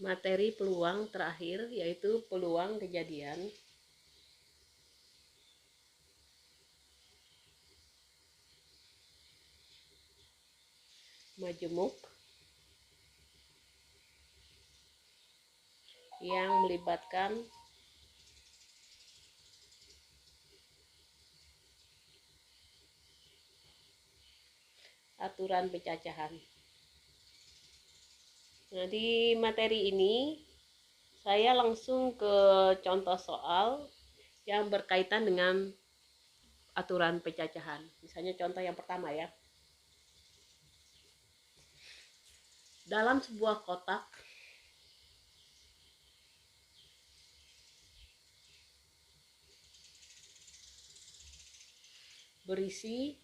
materi peluang terakhir, yaitu peluang kejadian. Majemuk yang melibatkan aturan pencacahan. Nah, di materi ini saya langsung ke contoh soal yang berkaitan dengan aturan pencacahan. Misalnya contoh yang pertama ya. Dalam sebuah kotak berisi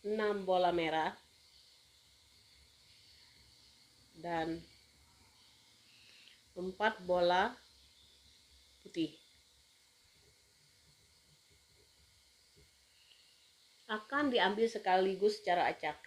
6 bola merah dan 4 bola putih. Akan diambil sekaligus secara acak.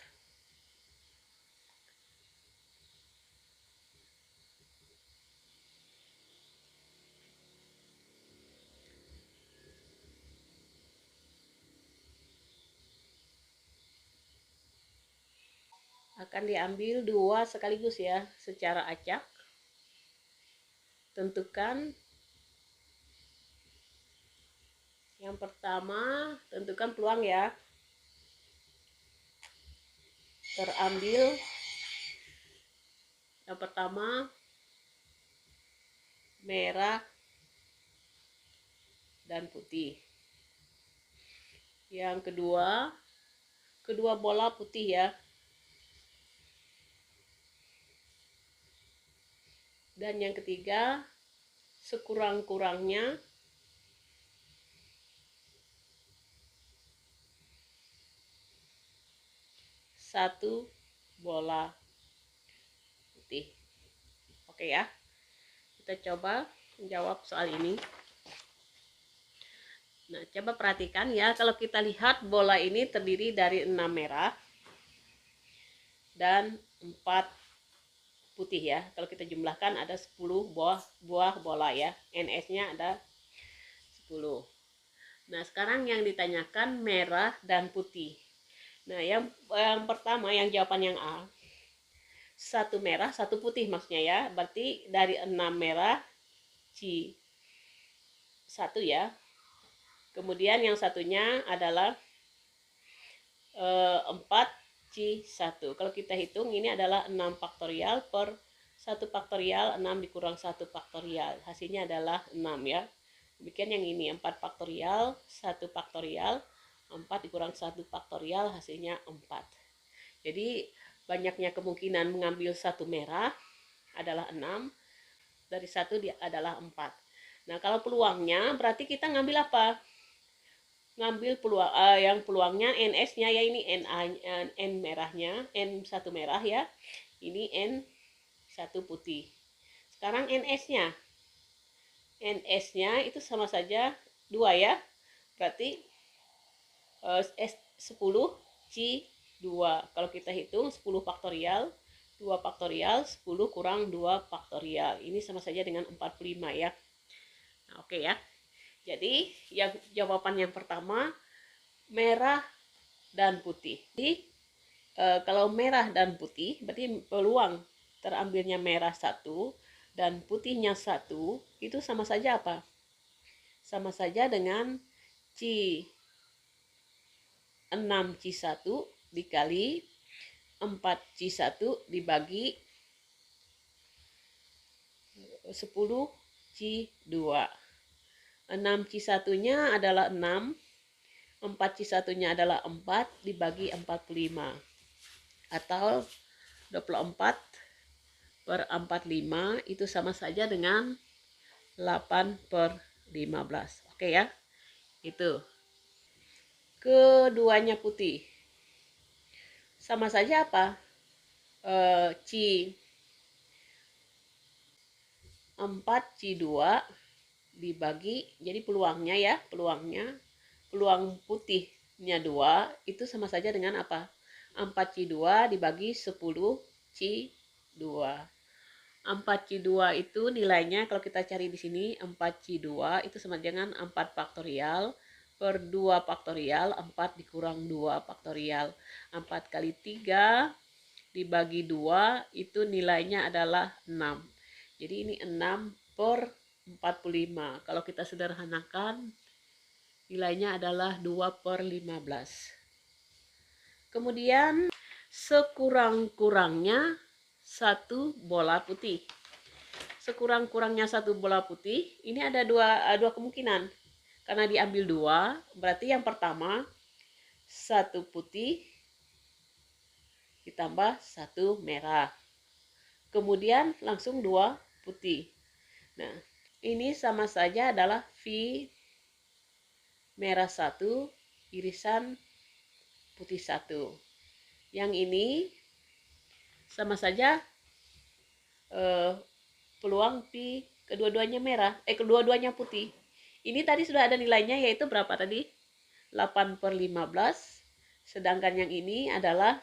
Akan diambil 2 sekaligus ya, secara acak. Tentukan yang pertama, tentukan peluang ya. Terambil yang pertama merah dan putih. Yang kedua bola putih ya. Dan yang ketiga, sekurang-kurangnya satu bola putih. Oke ya, kita coba menjawab soal ini. Nah, coba perhatikan ya, kalau kita lihat bola ini terdiri dari 6 merah dan 4 putih ya. Kalau kita jumlahkan ada 10 buah bola ya. NS-nya ada 10. Nah, sekarang yang ditanyakan merah dan putih. Nah, yang pertama, yang jawaban yang A. 1 merah, 1 putih maksudnya ya. Berarti dari 6 merah, C 1 ya. Kemudian yang satunya adalah 4 C1. Kalau kita hitung ini adalah 6 faktorial per 1 faktorial, 6 dikurang 1 faktorial. Hasilnya adalah 6 ya. Demikian yang ini 4 faktorial, 1 faktorial, 4 dikurang 1 faktorial, hasilnya 4. Jadi banyaknya kemungkinan mengambil 1 merah adalah 6, dari 1 adalah 4. Nah, kalau peluangnya berarti kita ngambil apa? Ngambil peluang yang peluangnya NS-nya ya, ini N merahnya, N1 merah ya. Ini N1 putih. Sekarang NS-nya. NS-nya itu sama saja 2 ya. Berarti S10 C2. Kalau kita hitung 10 faktorial, 2 faktorial, 10 kurang 2 faktorial. Ini sama saja dengan 45 ya. Nah, oke ya. Jadi yang jawaban yang pertama merah dan putih. Jadi kalau merah dan putih berarti peluang terambilnya merah 1 dan putihnya 1 itu sama saja apa? Sama saja dengan C 6 C1 dikali 4 C1 dibagi 10 C2. 6 C1-nya adalah 6, 4 C1-nya adalah 4 dibagi 45. Atau 24 per 45 itu sama saja dengan 8 per 15. Oke ya, itu. Keduanya putih. Sama saja apa? C 4 C2 dibagi, jadi peluangnya ya, peluang putihnya 2 itu sama saja dengan apa? 4 C2 dibagi 10 C2. 4C2 itu nilainya kalau kita cari di sini 4C2 itu sama dengan 4 faktorial per 2 faktorial, 4 dikurang 2 faktorial. 4 kali 3 dibagi 2 itu nilainya adalah 6. Jadi ini 6 per 45. Kalau kita sederhanakan nilainya adalah 2 per 15. Kemudian sekurang-kurangnya satu bola putih. Sekurang-kurangnya satu bola putih, ini ada dua kemungkinan. Karena diambil dua, berarti yang pertama satu putih ditambah satu merah. Kemudian langsung dua putih. Nah, ini sama saja adalah V merah satu irisan putih satu. Yang ini sama saja peluang pi kedua-duanya merah, kedua-duanya putih. Ini tadi sudah ada nilainya, yaitu berapa tadi? 8 per 15. Sedangkan yang ini adalah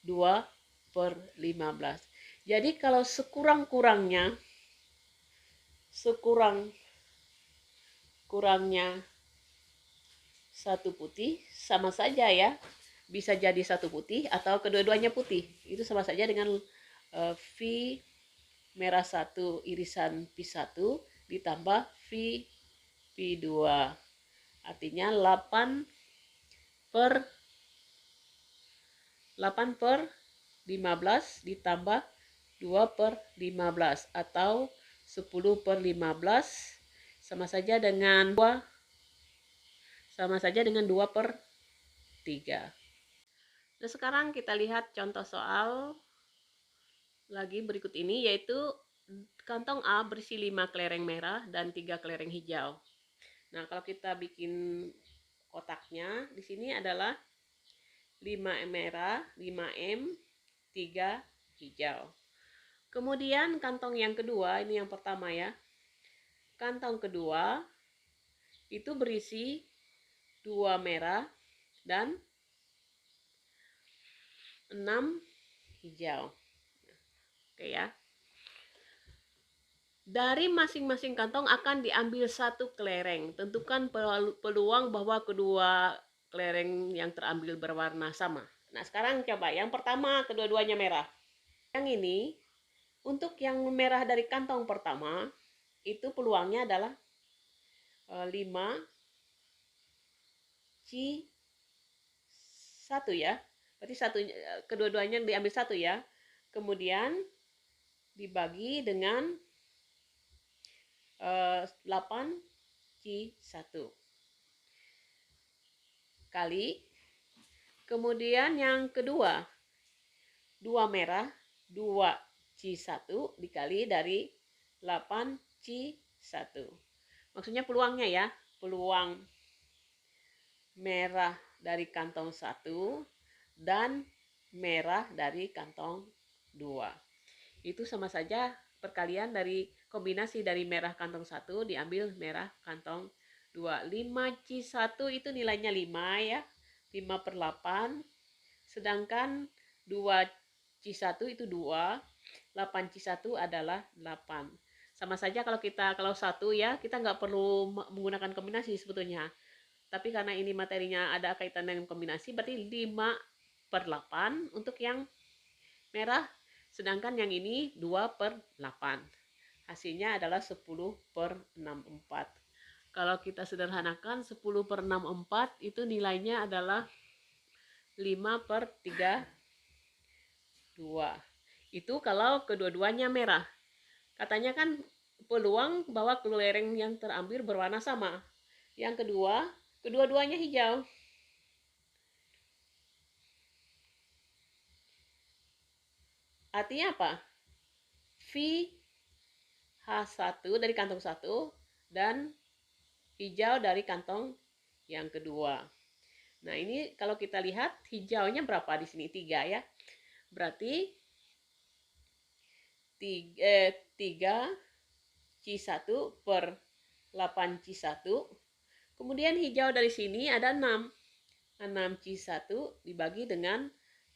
2 per 15. Jadi kalau sekurang-kurangnya satu putih, sama saja ya. Bisa jadi satu putih atau kedua-duanya putih. Itu sama saja dengan V merah 1 irisan P1 ditambah V P2. Artinya 8 per 15 ditambah 2 per 15 atau 10 per 15 sama saja dengan 2 per 3. Nah, sekarang kita lihat contoh soal lagi berikut ini, yaitu kantong A berisi 5 kelereng merah dan 3 kelereng hijau. Nah, kalau kita bikin kotaknya, di sini adalah 5 merah, 5M, 3 hijau. Kemudian kantong yang kedua, ini yang pertama ya. Kantong kedua itu berisi 2 merah dan 6 hijau. Oke ya. Dari masing-masing kantong akan diambil satu kelereng. Tentukan peluang bahwa kedua kelereng yang terambil berwarna sama. Nah, sekarang coba yang pertama kedua-duanya merah. Yang ini untuk yang merah dari kantong pertama itu peluangnya adalah 5C1 ya. Berarti kedua-duanya diambil satu ya. Kemudian dibagi dengan 8C1 kali. Kemudian yang kedua 2 merah 2C1 dikali dari 8C1. Maksudnya peluangnya ya, peluang merah dari kantong 1 dan merah dari kantong 2. Itu sama saja perkalian dari kombinasi dari merah kantong 1 diambil merah kantong 2. 5C1 itu nilainya 5 ya. 5 per 8. Sedangkan 2C1 itu 2. 8C1 adalah 8. Sama saja kalau 1 ya, kita nggak perlu menggunakan kombinasi sebetulnya. Tapi karena ini materinya ada kaitan dengan kombinasi, berarti 5 per 8 untuk yang merah. Sedangkan yang ini 2 per 8. Hasilnya adalah 10 per 64. Kalau kita sederhanakan 10 per 64 itu nilainya adalah 5 per 32. Itu kalau kedua-duanya merah. Katanya kan peluang bahwa kelereng yang terambil berwarna sama. Yang kedua, kedua-duanya hijau. Artinya apa? V H1 dari kantong 1 dan hijau dari kantong yang kedua. Nah, ini kalau kita lihat hijaunya berapa di sini? 3 ya. Berarti 3C1 per 8C1. Kemudian hijau dari sini ada 6. 6C1 dibagi dengan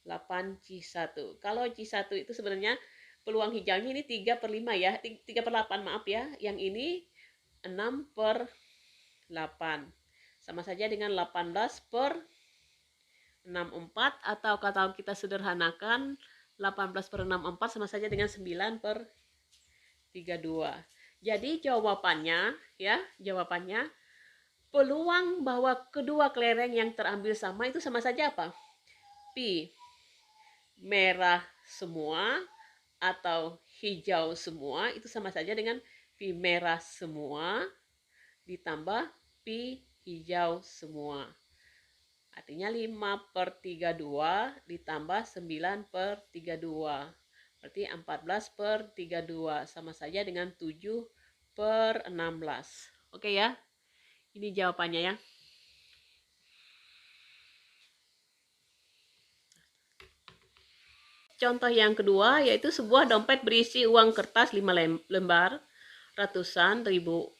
8C1. Kalau C1 itu sebenarnya peluang hijaunya ini 3/5 ya, 3/8 maaf ya. Yang ini 6/8. Sama saja dengan 18/64, atau kalau kita sederhanakan 18/64 sama saja dengan 9/32. Jadi jawabannya peluang bahwa kedua kelereng yang terambil sama itu sama saja apa? Pi merah semua atau hijau semua itu sama saja dengan pi merah semua ditambah pi hijau semua. Artinya 5/32 ditambah 9/32. Berarti 14/32 sama saja dengan 7/16. Oke ya. Ini jawabannya ya. Contoh yang kedua yaitu sebuah dompet berisi uang kertas 5 lembar, ratusan ribu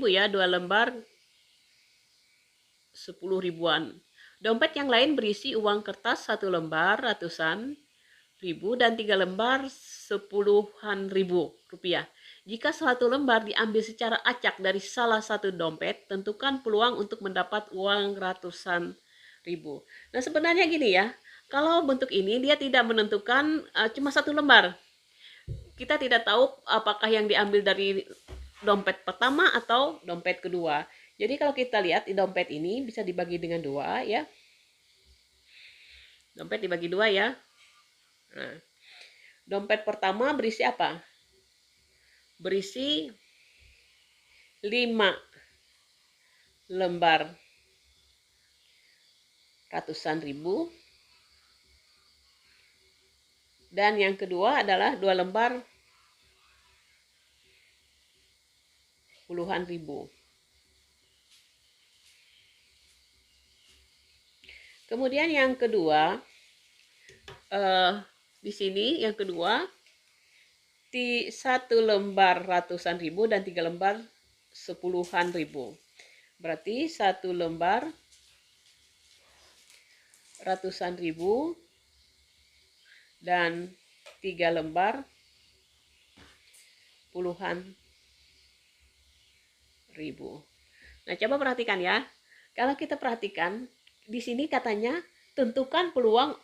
ya, 2 lembar 10 ribuan. Dompet yang lain berisi uang kertas 1 lembar ratusan ribu dan 3 lembar 10-an ribu rupiah. Jika 1 lembar diambil secara acak dari salah satu dompet, tentukan peluang untuk mendapat uang ratusan ribu. Nah sebenarnya gini ya, kalau bentuk ini dia tidak menentukan cuma 1 lembar. Kita tidak tahu apakah yang diambil dari dompet pertama atau dompet kedua. Jadi kalau kita lihat di dompet ini bisa dibagi dengan 2 ya. Dompet dibagi 2 ya. Nah, dompet pertama berisi apa? Berisi 5 lembar ratusan ribu. Dan yang kedua adalah 2 lembar puluhan ribu. Kemudian yang kedua, di sini yang kedua, 1 lembar ratusan ribu dan 3 lembar 10-an ribu. Berarti 1 lembar ratusan ribu dan 3 lembar puluhan ribu. Nah, coba perhatikan ya. Kalau kita perhatikan, di sini katanya tentukan peluang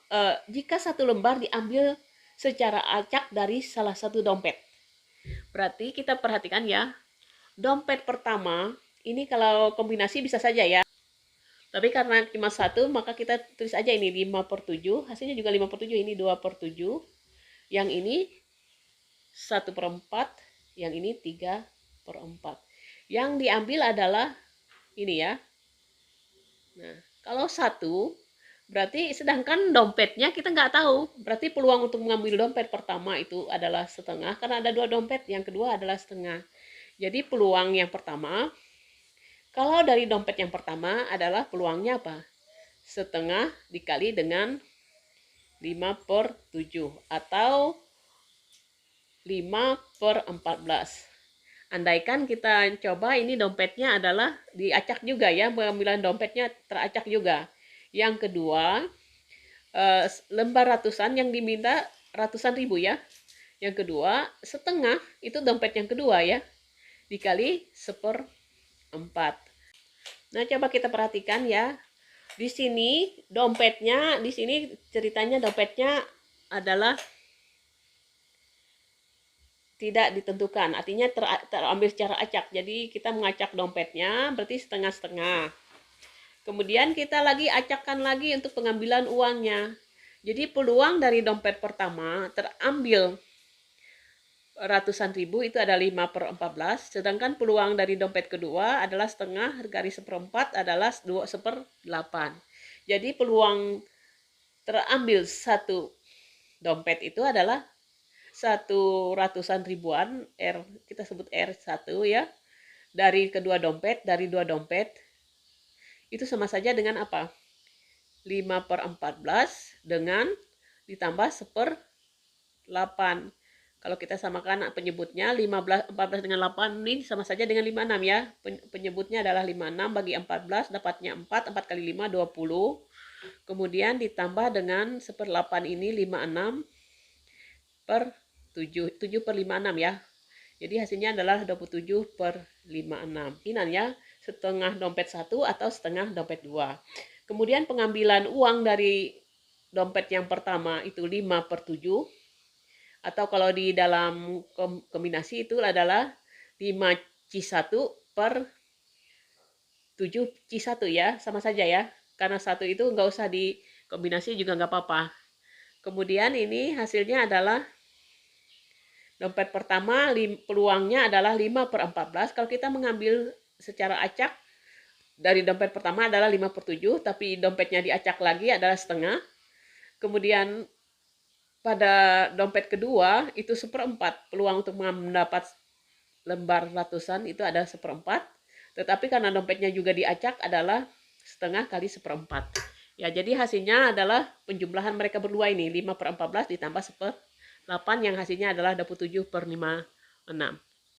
jika 1 lembar diambil secara acak dari salah satu dompet. Berarti kita perhatikan ya, dompet pertama ini kalau kombinasi bisa saja ya. Tapi karena cuma 1, maka kita tulis aja ini 5/7. Hasilnya juga 5/7, ini 2/7. Yang ini 1/4, yang ini 3/4. Yang diambil adalah ini ya. Nah, kalau 1, berarti sedangkan dompetnya kita nggak tahu. Berarti peluang untuk mengambil dompet pertama itu adalah setengah, karena ada 2 dompet. Yang kedua adalah setengah. Jadi peluang yang pertama, kalau dari dompet yang pertama adalah peluangnya apa? Setengah dikali dengan 5/7 atau 5/14. Andaikan kita coba ini dompetnya adalah diacak juga ya, pengambilan dompetnya teracak juga. Yang kedua, lembar ratusan yang diminta ratusan ribu ya. Yang kedua, setengah itu dompet yang kedua ya, dikali 1/4. Nah, coba kita perhatikan ya. Di sini dompetnya, di sini ceritanya dompetnya adalah tidak ditentukan, artinya terambil secara acak. Jadi kita mengacak dompetnya berarti setengah-setengah. Kemudian kita lagi acakkan lagi untuk pengambilan uangnya. Jadi peluang dari dompet pertama terambil ratusan ribu itu ada 5/14, sedangkan peluang dari dompet kedua adalah setengah garis 1/4 adalah 2/8. Jadi peluang terambil satu dompet itu adalah 100-an ribuan, kita sebut R1 ya, dari kedua dompet, dari 2 dompet, itu sama saja dengan apa? 5/14 dengan ditambah 1/8. Kalau kita samakan penyebutnya, 14 dengan 8 ini sama saja dengan 56 ya. Penyebutnya adalah 56, bagi 14 dapatnya 4, 4 kali 5, 20. Kemudian ditambah dengan 1/8 ini 56/7. 7 per 56 ya. Jadi hasilnya adalah 27 per 56. Inannya setengah dompet 1 atau setengah dompet 2. Kemudian pengambilan uang dari dompet yang pertama itu 5 per 7. Atau kalau di dalam kombinasi itu adalah 5 C1 per 7 C1 ya. Sama saja ya. Karena 1 itu nggak usah dikombinasi juga nggak apa-apa. Kemudian ini hasilnya adalah dompet pertama peluangnya adalah 5 per 14. Kalau kita mengambil secara acak, dari dompet pertama adalah 5 per 7, tapi dompetnya diacak lagi adalah setengah. Kemudian pada dompet kedua itu 1/4. Peluang untuk mendapat lembar ratusan itu adalah 1/4. Tetapi karena dompetnya juga diacak adalah setengah kali 1/4. Ya, jadi hasilnya adalah penjumlahan mereka berdua ini, 5 per 14 ditambah 1/8 yang hasilnya adalah 27 per 56.